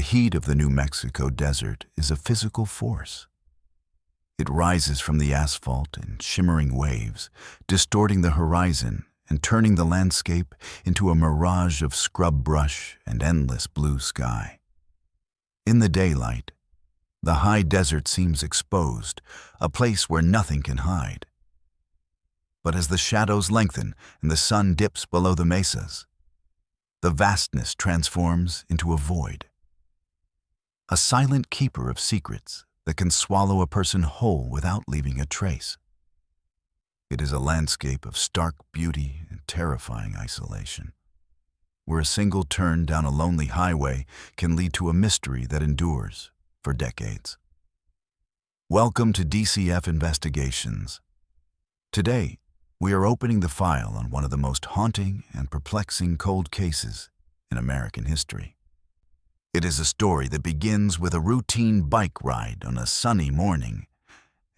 heat of the New Mexico desert is a physical force. It rises from the asphalt in shimmering waves, distorting the horizon and turning the landscape into a mirage of scrub brush and endless blue sky. In the daylight, the high desert seems exposed, a place where nothing can hide. But as the shadows lengthen and the sun dips below the mesas, the vastness transforms into a void. A silent keeper of secrets that can swallow a person whole without leaving a trace. It is a landscape of stark beauty and terrifying isolation, where a single turn down a lonely highway can lead to a mystery that endures for decades. Welcome to DCF Investigations. Today, we are opening the file on one of the most haunting and perplexing cold cases in American history. It is a story that begins with a routine bike ride on a sunny morning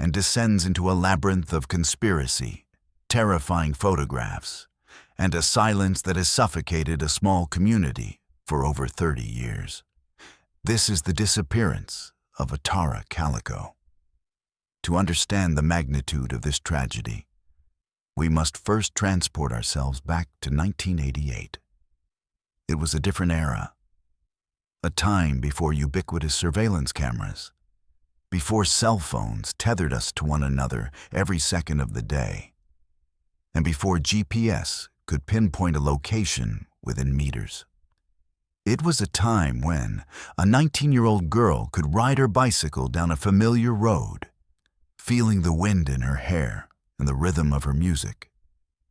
and descends into a labyrinth of conspiracy, terrifying photographs, and a silence that has suffocated a small community for over 30 years. This is the disappearance of a Tara Calico. To understand the magnitude of this tragedy, we must first transport ourselves back to 1988. It was a different era, a time before ubiquitous surveillance cameras, before cell phones tethered us to one another every second of the day, and before GPS could pinpoint a location within meters. It was a time when a 19-year-old girl could ride her bicycle down a familiar road, feeling the wind in her hair and the rhythm of her music,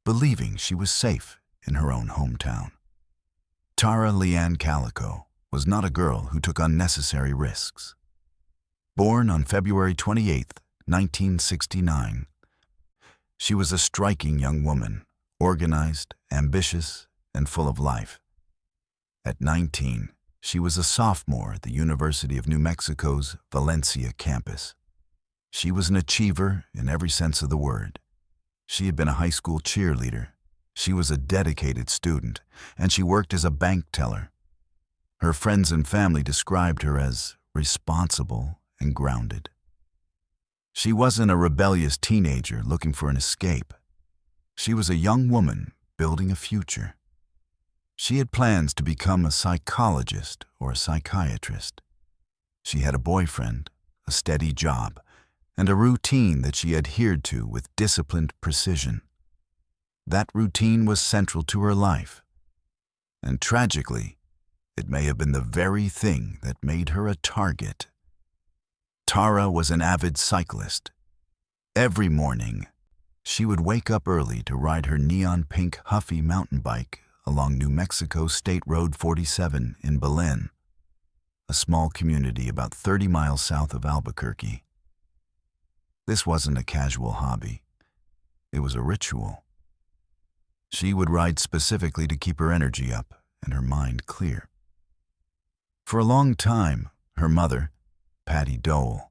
believing she was safe in her own hometown. Tara Calico was not a girl who took unnecessary risks. Born on February 28, 1969, she was a striking young woman, organized, ambitious, and full of life. At 19, she was a sophomore at the University of New Mexico's Valencia campus. She was an achiever in every sense of the word. She had been a high school cheerleader. She was a dedicated student, and she worked as a bank teller. Her friends and family described her as responsible and grounded. She wasn't a rebellious teenager looking for an escape. She was a young woman building a future. She had plans to become a psychologist or a psychiatrist. She had a boyfriend, a steady job, and a routine that she adhered to with disciplined precision. That routine was central to her life, and tragically, it may have been the very thing that made her a target. Tara was an avid cyclist. Every morning, she would wake up early to ride her neon-pink Huffy mountain bike along New Mexico State Road 47 in Belen, a small community about 30 miles south of Albuquerque. This wasn't a casual hobby. It was a ritual. She would ride specifically to keep her energy up and her mind clear. For a long time, her mother, Patty Dole,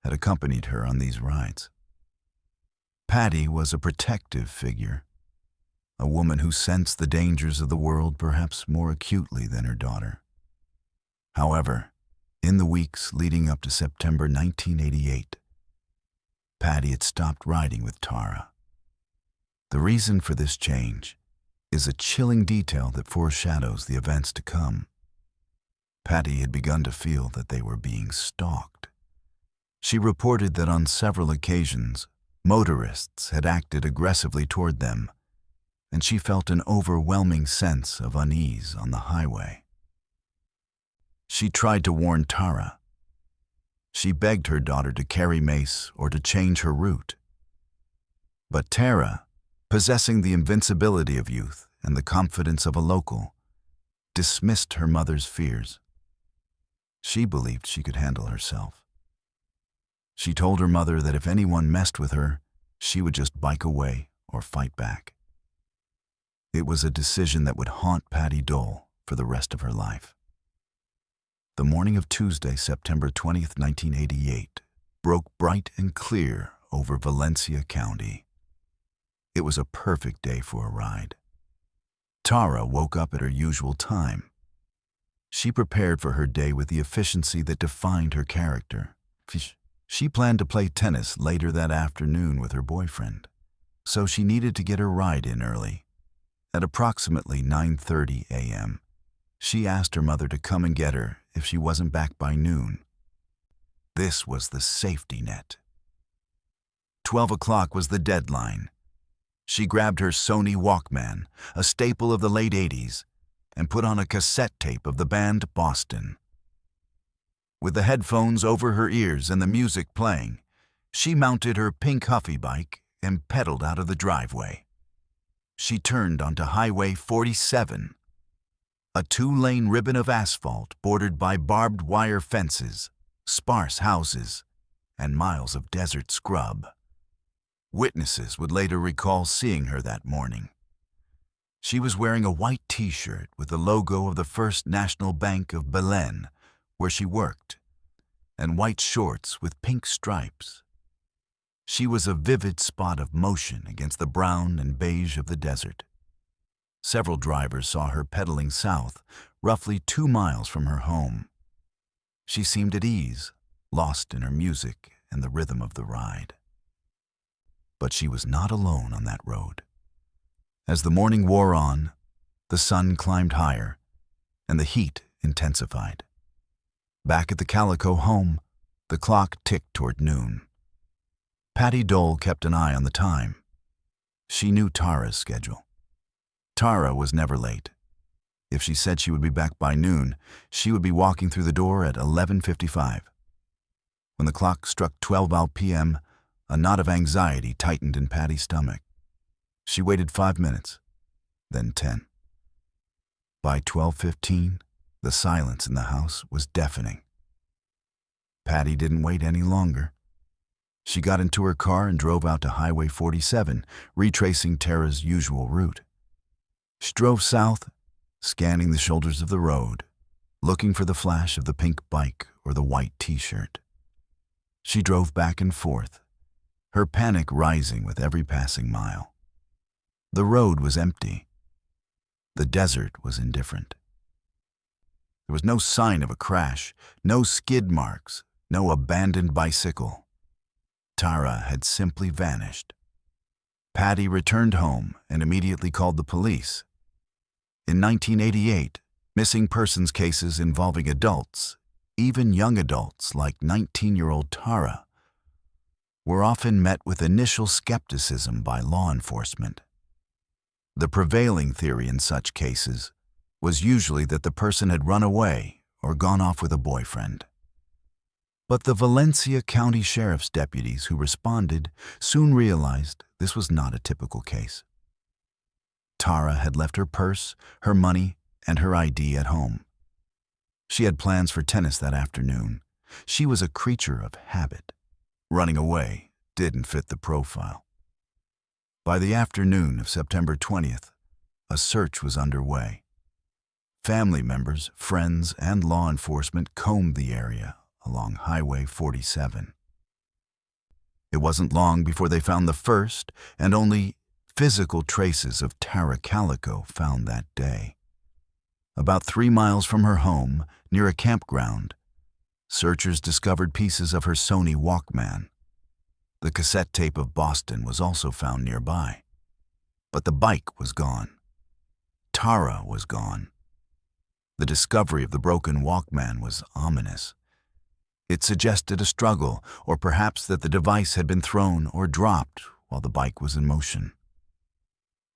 had accompanied her on these rides. Patty was a protective figure, a woman who sensed the dangers of the world perhaps more acutely than her daughter. However, in the weeks leading up to September 1988, Patty had stopped riding with Tara. The reason for this change is a chilling detail that foreshadows the events to come. Patty had begun to feel that they were being stalked. She reported that on several occasions, motorists had acted aggressively toward them, and she felt an overwhelming sense of unease on the highway. She tried to warn Tara. She begged her daughter to carry mace or to change her route. But Tara, possessing the invincibility of youth and the confidence of a local, dismissed her mother's fears. She believed she could handle herself. She told her mother that if anyone messed with her, she would just bike away or fight back. It was a decision that would haunt Patty Dole for the rest of her life. The morning of Tuesday, September 20th, 1988, broke bright and clear over Valencia County. It was a perfect day for a ride. Tara woke up at her usual time. She prepared for her day with the efficiency that defined her character. She planned to play tennis later that afternoon with her boyfriend, so she needed to get her ride in early. At approximately 9:30 a.m., she asked her mother to come and get her if she wasn't back by noon. This was the safety net. 12 o'clock was the deadline. She grabbed her Sony Walkman, a staple of the late 80s, and put on a cassette tape of the band Boston. With the headphones over her ears and the music playing, she mounted her pink Huffy bike and pedaled out of the driveway. She turned onto Highway 47, a 2-lane ribbon of asphalt bordered by barbed wire fences, sparse houses, and miles of desert scrub. Witnesses would later recall seeing her that morning. She was wearing a white T-shirt with the logo of the First National Bank of Belen, where she worked, and white shorts with pink stripes. She was a vivid spot of motion against the brown and beige of the desert. Several drivers saw her pedaling south, roughly 2 miles from her home. She seemed at ease, lost in her music and the rhythm of the ride. But she was not alone on that road. As the morning wore on, the sun climbed higher, and the heat intensified. Back at the Calico home, the clock ticked toward noon. Patty Dole kept an eye on the time. She knew Tara's schedule. Tara was never late. If she said she would be back by noon, she would be walking through the door at 11:55. When the clock struck 12 p.m., a knot of anxiety tightened in Patty's stomach. She waited 5 minutes, then 10. By 12:15, the silence in the house was deafening. Patty didn't wait any longer. She got into her car and drove out to Highway 47, retracing Tara's usual route. She drove south, scanning the shoulders of the road, looking for the flash of the pink bike or the white T-shirt. She drove back and forth, her panic rising with every passing mile. The road was empty. The desert was indifferent. There was no sign of a crash, no skid marks, no abandoned bicycle. Tara had simply vanished. Patty returned home and immediately called the police. In 1988, missing persons cases involving adults, even young adults like 19-year-old Tara, were often met with initial skepticism by law enforcement. The prevailing theory in such cases was usually that the person had run away or gone off with a boyfriend. But the Valencia County Sheriff's deputies who responded soon realized this was not a typical case. Tara had left her purse, her money, and her ID at home. She had plans for tennis that afternoon. She was a creature of habit. Running away didn't fit the profile. By the afternoon of September 20th, a search was underway. Family members, friends, and law enforcement combed the area along Highway 47. It wasn't long before they found the first and only physical traces of Tara Calico found that day. About 3 miles from her home, near a campground, searchers discovered pieces of her Sony Walkman. The cassette tape of Boston was also found nearby. But the bike was gone. Tara was gone. The discovery of the broken Walkman was ominous. It suggested a struggle, or perhaps that the device had been thrown or dropped while the bike was in motion.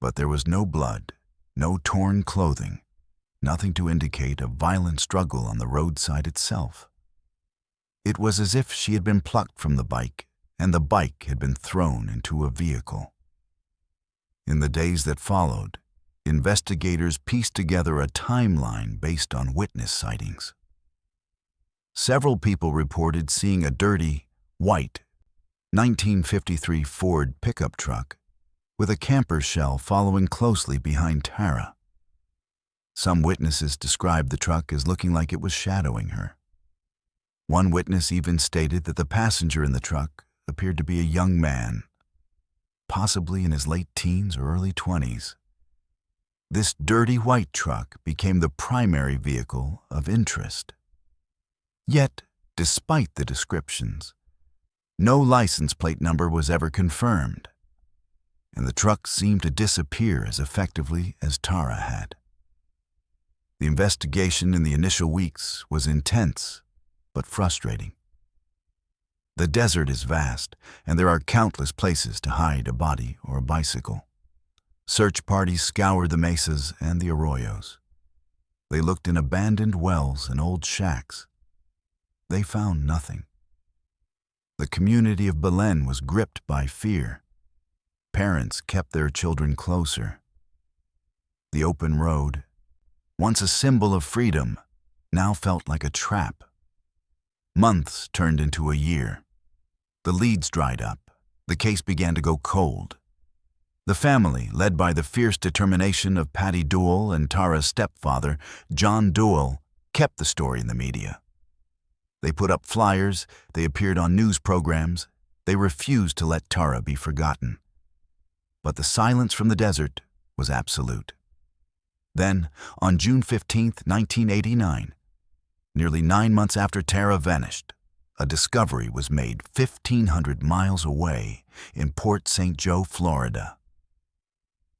But there was no blood, no torn clothing, nothing to indicate a violent struggle on the roadside itself. It was as if she had been plucked from the bike and the bike had been thrown into a vehicle. In the days that followed, investigators pieced together a timeline based on witness sightings. Several people reported seeing a dirty, white, 1953 Ford pickup truck with a camper shell following closely behind Tara. Some witnesses described the truck as looking like it was shadowing her. One witness even stated that the passenger in the truck appeared to be a young man, possibly in his late teens or early 20s. This dirty white truck became the primary vehicle of interest. Yet, despite the descriptions, no license plate number was ever confirmed, and the truck seemed to disappear as effectively as Tara had. The investigation in the initial weeks was intense, but frustrating. The desert is vast, and there are countless places to hide a body or a bicycle. Search parties scoured the mesas and the arroyos. They looked in abandoned wells and old shacks. They found nothing. The community of Belen was gripped by fear. Parents kept their children closer. The open road, once a symbol of freedom, now felt like a trap. Months turned into a year. The leads dried up. The case began to go cold. The family, led by the fierce determination of Patty Duell and Tara's stepfather, John Duell, kept the story in the media. They put up flyers, they appeared on news programs, they refused to let Tara be forgotten. But the silence from the desert was absolute. Then, on June 15, 1989, nearly 9 months after Tara vanished, a discovery was made 1,500 miles away in Port St. Joe, Florida,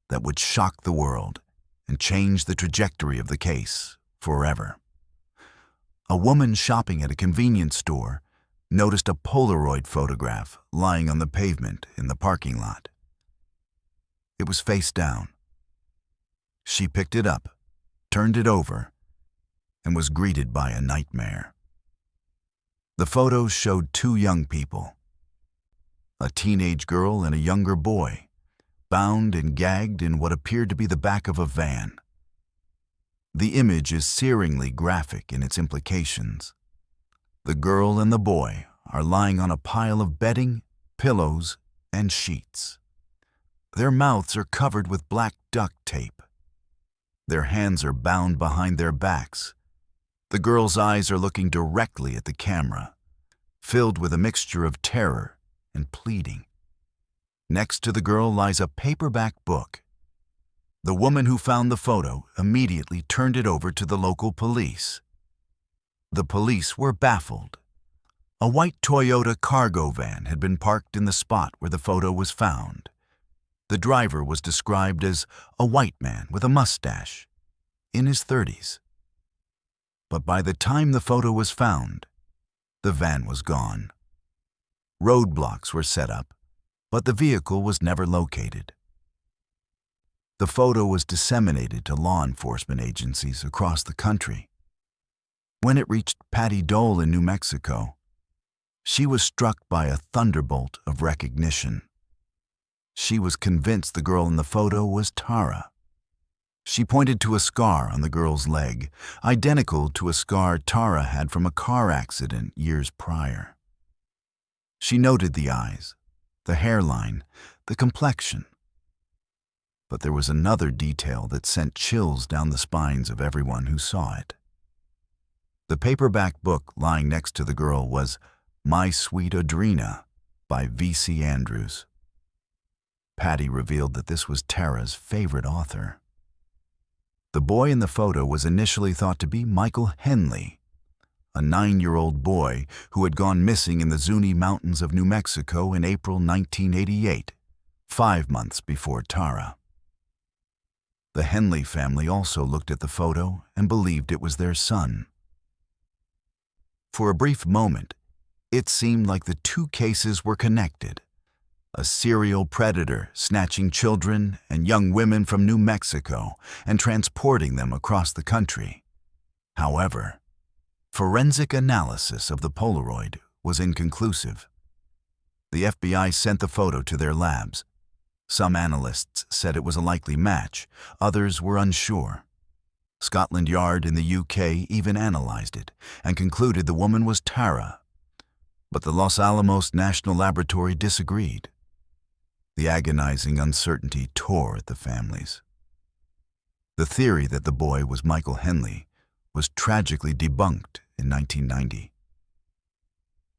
that would shock the world and change the trajectory of the case forever. A woman shopping at a convenience store noticed a Polaroid photograph lying on the pavement in the parking lot. It was face down. She picked it up, turned it over, and was greeted by a nightmare. The photos showed 2 young people, a teenage girl and a younger boy, bound and gagged in what appeared to be the back of a van. The image is searingly graphic in its implications. The girl and the boy are lying on a pile of bedding, pillows, and sheets. Their mouths are covered with black duct tape. Their hands are bound behind their backs. The girl's eyes are looking directly at the camera, filled with a mixture of terror and pleading. Next to the girl lies a paperback book. The woman who found the photo immediately turned it over to the local police. The police were baffled. A white Toyota cargo van had been parked in the spot where the photo was found. The driver was described as a white man with a mustache, in his 30s. But by the time the photo was found, the van was gone. Roadblocks were set up, but the vehicle was never located. The photo was disseminated to law enforcement agencies across the country. When it reached Patty Duell in New Mexico, she was struck by a thunderbolt of recognition. She was convinced the girl in the photo was Tara. She pointed to a scar on the girl's leg, identical to a scar Tara had from a car accident years prior. She noted the eyes, the hairline, the complexion. But there was another detail that sent chills down the spines of everyone who saw it. The paperback book lying next to the girl was My Sweet Audrina by V.C. Andrews. Patty revealed that this was Tara's favorite author. The boy in the photo was initially thought to be Michael Henley, a 9-year-old boy who had gone missing in the Zuni Mountains of New Mexico in April 1988, 5 months before Tara. The Henley family also looked at the photo and believed it was their son. For a brief moment, it seemed like the 2 cases were connected. A serial predator snatching children and young women from New Mexico and transporting them across the country. However, forensic analysis of the Polaroid was inconclusive. The FBI sent the photo to their labs. Some analysts said it was a likely match, others were unsure. Scotland Yard in the UK even analyzed it and concluded the woman was Tara. But the Los Alamos National Laboratory disagreed. The agonizing uncertainty tore at the families. The theory that the boy was Michael Henley was tragically debunked in 1990.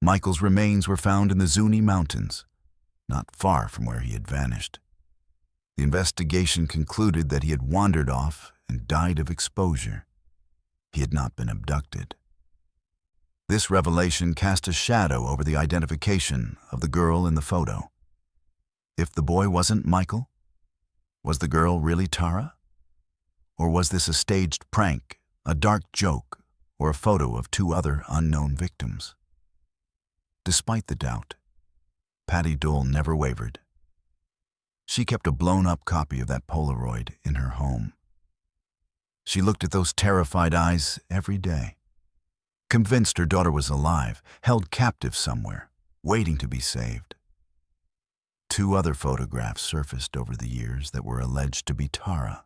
Michael's remains were found in the Zuni Mountains, not far from where he had vanished. The investigation concluded that he had wandered off and died of exposure. He had not been abducted. This revelation cast a shadow over the identification of the girl in the photo. If the boy wasn't Michael, was the girl really Tara? Or was this a staged prank, a dark joke, or a photo of two other unknown victims? Despite the doubt, Patty Dole never wavered. She kept a blown-up copy of that Polaroid in her home. She looked at those terrified eyes every day, convinced her daughter was alive, held captive somewhere, waiting to be saved. Two other photographs surfaced over the years that were alleged to be Tara.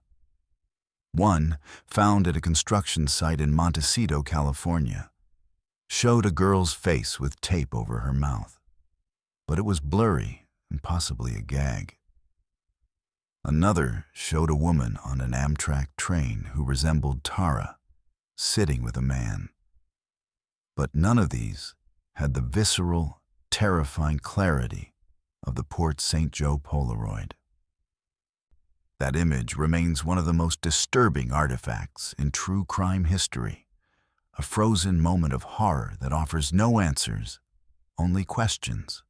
One, found at a construction site in Montecito, California, showed a girl's face with tape over her mouth, but it was blurry and possibly a gag. Another showed a woman on an Amtrak train who resembled Tara, sitting with a man. But none of these had the visceral, terrifying clarity of the Port St. Joe Polaroid. That image remains one of the most disturbing artifacts in true crime history, a frozen moment of horror that offers no answers, only questions.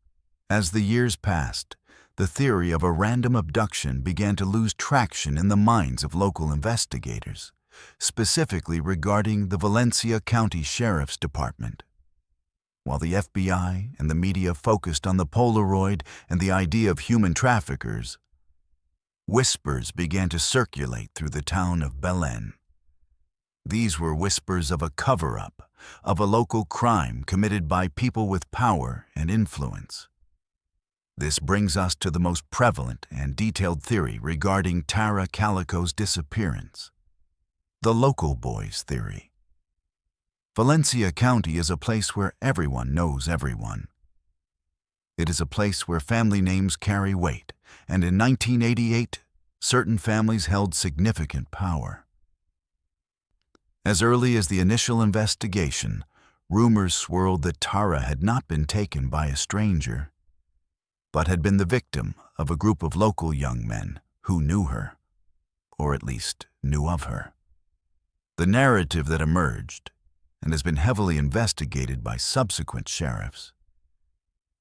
As the years passed, the theory of a random abduction began to lose traction in the minds of local investigators, specifically regarding the Valencia County Sheriff's Department. While the FBI and the media focused on the Polaroid and the idea of human traffickers, whispers began to circulate through the town of Belen. These were whispers of a cover-up, of a local crime committed by people with power and influence. This brings us to the most prevalent and detailed theory regarding Tara Calico's disappearance, the local boys theory. Valencia County is a place where everyone knows everyone. It is a place where family names carry weight, and in 1988, certain families held significant power. As early as the initial investigation, rumors swirled that Tara had not been taken by a stranger, but had been the victim of a group of local young men who knew her, or at least knew of her. The narrative that emerged, and has been heavily investigated by subsequent sheriffs,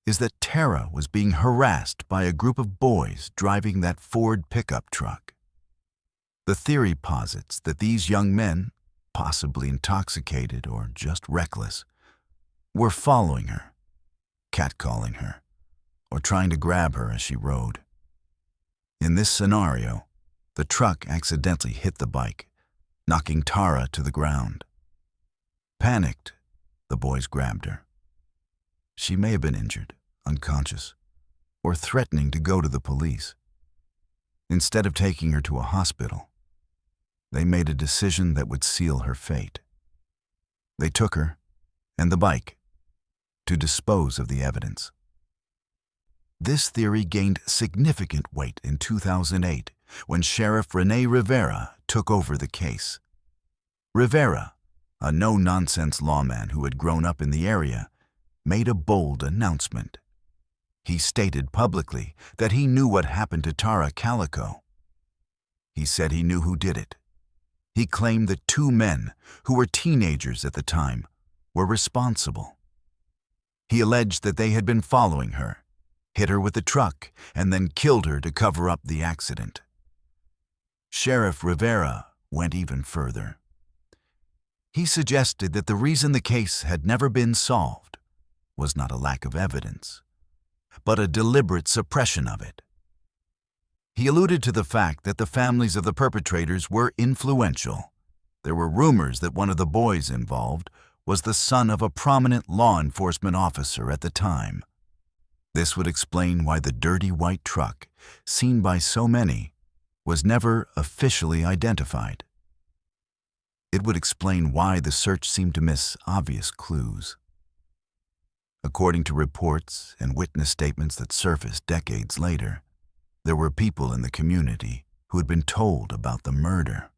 is that Tara was being harassed by a group of boys driving that Ford pickup truck. The theory posits that these young men, possibly intoxicated or just reckless, were following her, catcalling her, or trying to grab her as she rode. In this scenario, the truck accidentally hit the bike, knocking Tara to the ground. Panicked, the boys grabbed her. She may have been injured, unconscious, or threatening to go to the police. Instead of taking her to a hospital, they made a decision that would seal her fate. They took her, and the bike, to dispose of the evidence. This theory gained significant weight in 2008 when Sheriff Rene Rivera took over the case. Rivera, a no-nonsense lawman who had grown up in the area, made a bold announcement. He stated publicly that he knew what happened to Tara Calico. He said he knew who did it. He claimed that two men, who were teenagers at the time, were responsible. He alleged that they had been following her, hit her with the truck, and then killed her to cover up the accident. Sheriff Rivera went even further. He suggested that the reason the case had never been solved was not a lack of evidence, but a deliberate suppression of it. He alluded to the fact that the families of the perpetrators were influential. There were rumors that one of the boys involved was the son of a prominent law enforcement officer at the time. This would explain why the dirty white truck, seen by so many, was never officially identified. It would explain why the search seemed to miss obvious clues. According to reports and witness statements that surfaced decades later, there were people in the community who had been told about the murder.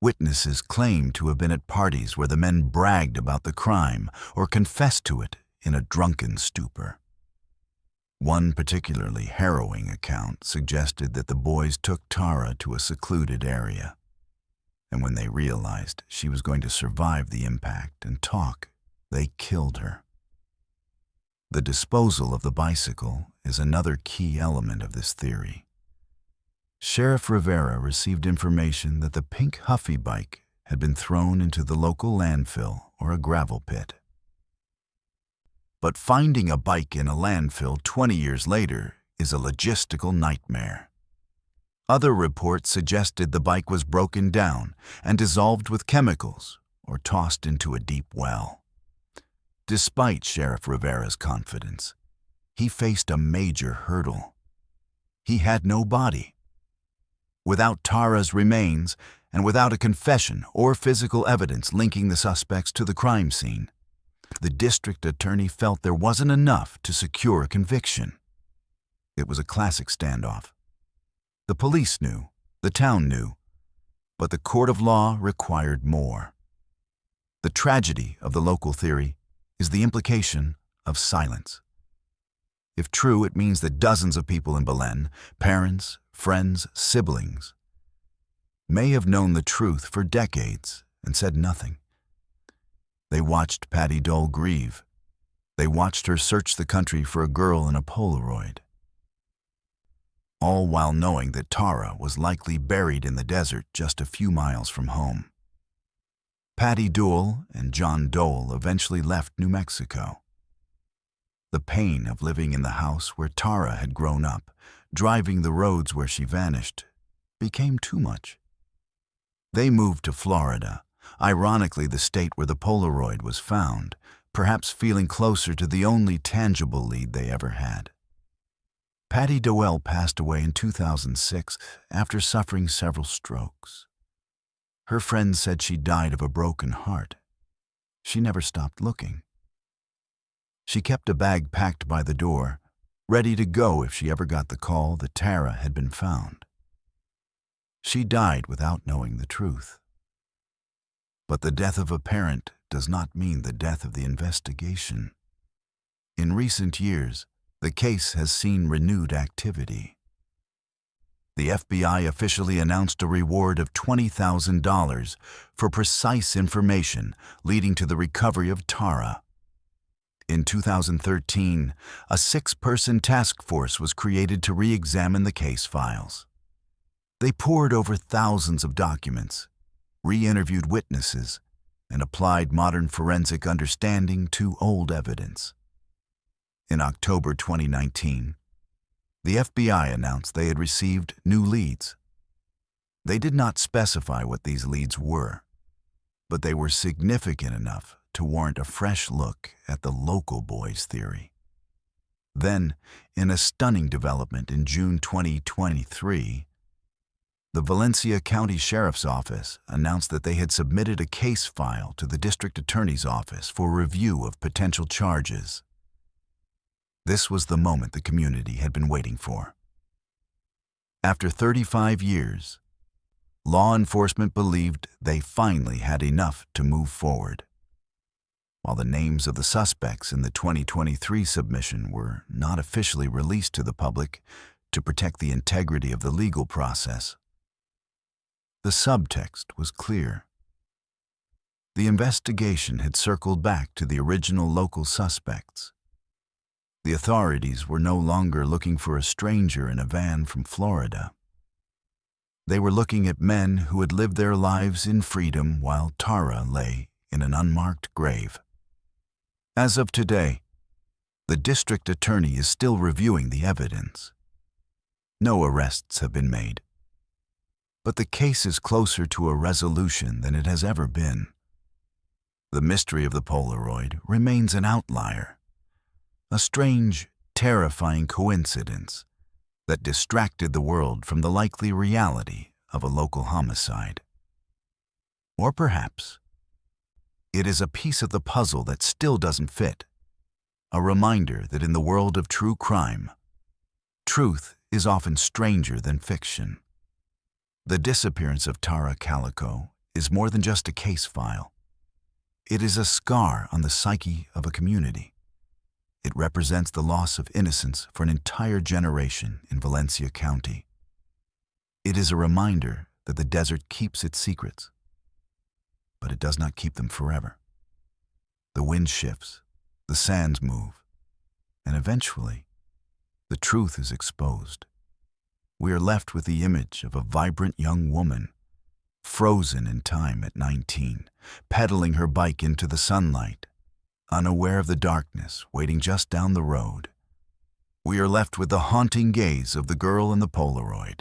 Witnesses claimed to have been at parties where the men bragged about the crime or confessed to it in a drunken stupor. One particularly harrowing account suggested that the boys took Tara to a secluded area, and when they realized she was going to survive the impact and talk, they killed her. The disposal of the bicycle is another key element of this theory. Sheriff Rivera received information that the pink Huffy bike had been thrown into the local landfill or a gravel pit. But finding a bike in a landfill 20 years later is a logistical nightmare. Other reports suggested the bike was broken down and dissolved with chemicals or tossed into a deep well. Despite Sheriff Rivera's confidence, he faced a major hurdle. He had no body. Without Tara's remains and without a confession or physical evidence linking the suspects to the crime scene, the district attorney felt there wasn't enough to secure a conviction. It was a classic standoff. The police knew, the town knew, but the court of law required more. The tragedy of the local theory is the implication of silence. If true, it means that dozens of people in Belen, parents, friends, siblings, may have known the truth for decades and said nothing. They watched Patty Dole grieve. They watched her search the country for a girl in a Polaroid. All while knowing that Tara was likely buried in the desert just a few miles from home. Patty Dole and John Dole eventually left New Mexico. The pain of living in the house where Tara had grown up, driving the roads where she vanished, became too much. They moved to Florida, ironically the state where the Polaroid was found, perhaps feeling closer to the only tangible lead they ever had. Patty Dole passed away in 2006 after suffering several strokes. Her friends said she died of a broken heart. She never stopped looking. She kept a bag packed by the door, ready to go if she ever got the call that Tara had been found. She died without knowing the truth. But the death of a parent does not mean the death of the investigation. In recent years, the case has seen renewed activity. The FBI officially announced a reward of $20,000 for precise information leading to the recovery of Tara. In 2013, a 6-person task force was created to re-examine the case files. They pored over thousands of documents, re-interviewed witnesses, and applied modern forensic understanding to old evidence. In October 2019, the FBI announced they had received new leads. They did not specify what these leads were, but they were significant enough to warrant a fresh look at the local boys theory. Then, in a stunning development in June 2023, the Valencia County Sheriff's Office announced that they had submitted a case file to the District Attorney's Office for review of potential charges. This was the moment the community had been waiting for. After 35 years, law enforcement believed they finally had enough to move forward. While the names of the suspects in the 2023 submission were not officially released to the public to protect the integrity of the legal process, the subtext was clear. The investigation had circled back to the original local suspects. The authorities were no longer looking for a stranger in a van from Florida. They were looking at men who had lived their lives in freedom while Tara lay in an unmarked grave. As of today, the district attorney is still reviewing the evidence. No arrests have been made. But the case is closer to a resolution than it has ever been. The mystery of the Polaroid remains an outlier, a strange, terrifying coincidence that distracted the world from the likely reality of a local homicide. Or perhaps it is a piece of the puzzle that still doesn't fit, a reminder that in the world of true crime, truth is often stranger than fiction. The disappearance of Tara Calico is more than just a case file. It is a scar on the psyche of a community. It represents the loss of innocence for an entire generation in Valencia County. It is a reminder that the desert keeps its secrets, but it does not keep them forever. The wind shifts, the sands move, and eventually, the truth is exposed. We are left with the image of a vibrant young woman, frozen in time at 19, pedaling her bike into the sunlight, unaware of the darkness waiting just down the road. We are left with the haunting gaze of the girl in the Polaroid,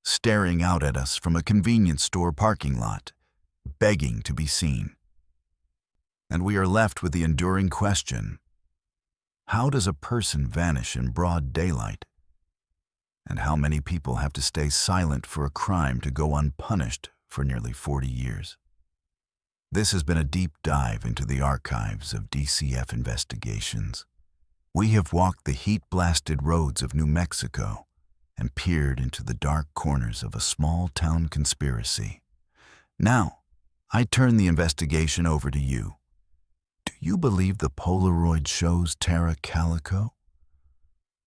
staring out at us from a convenience store parking lot, begging to be seen. And we are left with the enduring question, how does a person vanish in broad daylight? And how many people have to stay silent for a crime to go unpunished for nearly 40 years? This has been a deep dive into the archives of DCF Investigations. We have walked the heat-blasted roads of New Mexico and peered into the dark corners of a small-town conspiracy. Now, I turn the investigation over to you. Do you believe the Polaroid shows Tara Calico?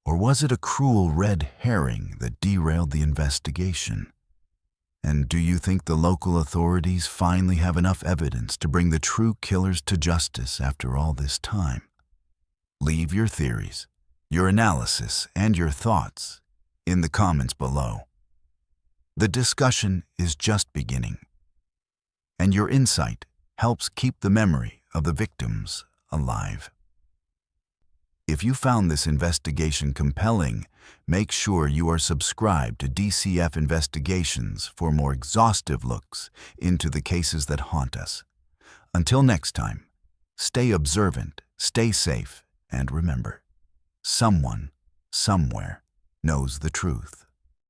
Or was it a cruel red herring that derailed the investigation? And do you think the local authorities finally have enough evidence to bring the true killers to justice after all this time? Leave your theories, your analysis, and your thoughts in the comments below. The discussion is just beginning, and your insight helps keep the memory of the victims alive. If you found this investigation compelling, make sure you are subscribed to DCF Investigations for more exhaustive looks into the cases that haunt us. Until next time, stay observant, stay safe, and remember, someone, somewhere, knows the truth.